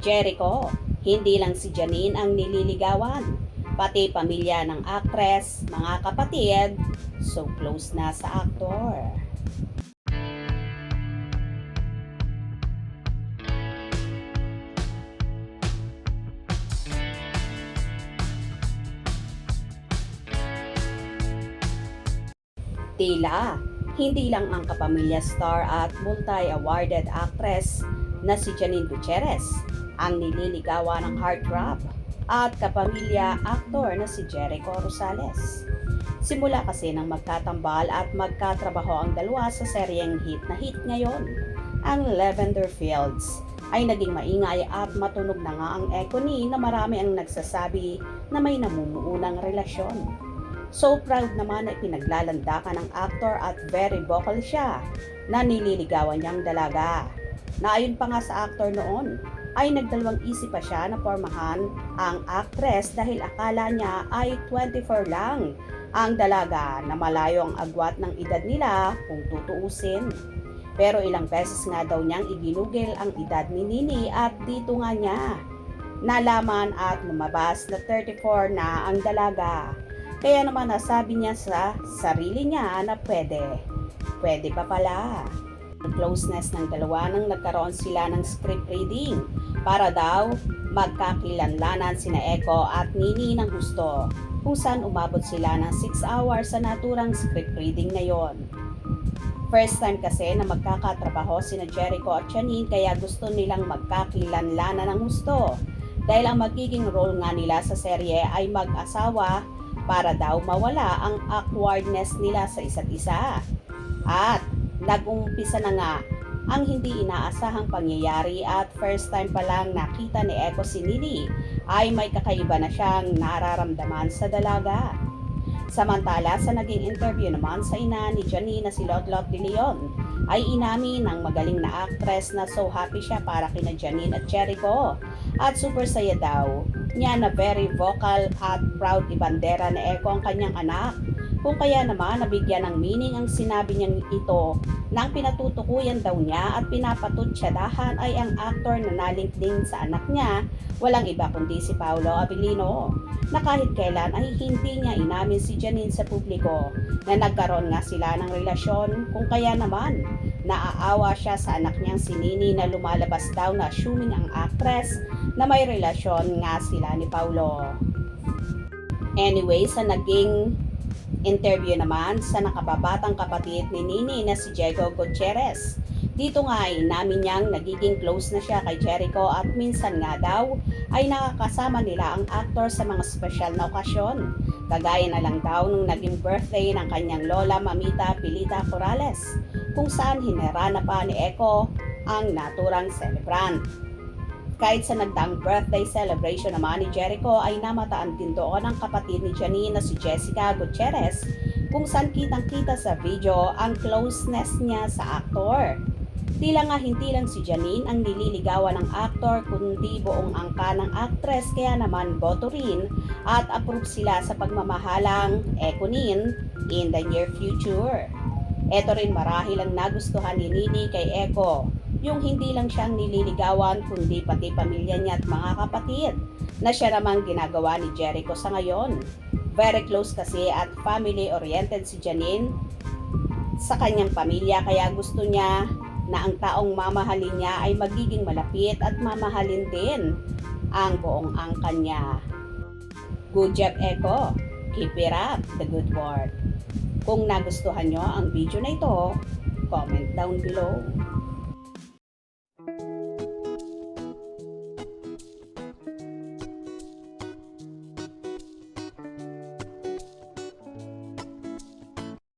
Jericho, hindi lang si Janine ang nililigawan, pati pamilya ng actress, mga kapatid, so close na sa aktor. Tila, hindi lang ang kapamilya star at multi-awarded actress na si Janine Gutierrez ang nililigawan ng heartthrob at kapamilya aktor na si Jericho Rosales. Simula kasi nang magkatambal at magkatrabaho ang dalawa sa seryeng hit na hit ngayon, ang Lavender Fields ay naging maingay at matunog na nga ang ekoni na marami ang nagsasabi na may namumuunang relasyon. So proud naman na pinaglalandakan ng actor at very vocal siya na nililigawan niyang dalaga. Na ayon pa nga sa actor noon, ay nagdalawang isip pa siya na pormahan ang actress dahil akala niya ay 24 lang ang dalaga na malayo ang agwat ng edad nila kung tutuusin. Pero ilang beses nga daw niyang iginugil ang edad ni Nini at dito nga niya nalaman at lumabas na 34 na ang dalaga. Kaya naman nasabi niya sa sarili niya na pwede pa pala. Ang closeness ng dalawa nang nagkaroon sila ng script reading para daw magkakilanlanan sina Eko at Nini ng gusto, kung saan umabot sila ng 6 hours sa naturang script reading na yon. First time kasi na magkakatrabaho sina Jericho at Janine kaya gusto nilang magkakilanlanan ng gusto dahil ang magiging role nga nila sa serye ay mag-asawa para daw mawala ang awkwardness nila sa isa't isa. At nag-umpisa na nga ang hindi inaasahang pangyayari at first time pa lang nakita ni Eko si Nini ay may kakaiba na siyang nararamdaman sa dalaga. Samantala sa naging interview naman sa ina ni Janine na si Lotlot de Leon ay inamin ng magaling na actress na so happy siya para kina Janine at Jericho at super saya daw niya na very vocal at proud ibandera na Eko ang kanyang anak. Kung kaya naman nabigyan ng meaning ang sinabi niyang ito nang pinatutukuyan daw niya at pinapatutsadahan ay ang aktor na nalink din sa anak niya, walang iba kundi si Paolo Abilino, na kahit kailan ay hindi niya inamin si Janine sa publiko na nagkaroon nga sila ng relasyon, kung kaya naman naaawa siya sa anak niyang si Nini na lumalabas daw na assuming ang actress na may relasyon nga sila ni Paolo. Anyway, sa naging interview naman sa nakababatang kapatid ni Nini na si Jericho Gutierrez, dito nga ay namin niyang nagiging close na siya kay Jericho at minsan nga daw ay nakakasama nila ang aktor sa mga special na okasyon. Kagaya na lang daw nung naging birthday ng kanyang lola Mamita Pilita Corrales, kung saan hinirana pa ni Eko ang naturang celebrant. Kahit sa nagdaang birthday celebration naman ni Jericho ay namataan din doon ang kapatid ni Janine na si Jessica Gutierrez, kung saan kitang-kita sa video ang closeness niya sa aktor. Tila nga hindi lang si Janine ang nililigawan ng aktor kundi buong angka ng actress, kaya naman boto rin at approve sila sa pagmamahalang Ekonin in the near future. Ito rin marahil ang nagustuhan ni Nini kay Eko, yung hindi lang siyang nililigawan kundi pati pamilya niya at mga kapatid na siya namang ginagawa ni Jericho sa ngayon. Very close kasi at family-oriented si Janine sa kanyang pamilya kaya gusto niya na ang taong mamahalin niya ay magiging malapit at mamahalin din ang buong angkan niya. Good job, Eko. Keep it up, the good work. Kung nagustuhan nyo ang video na ito, comment down below.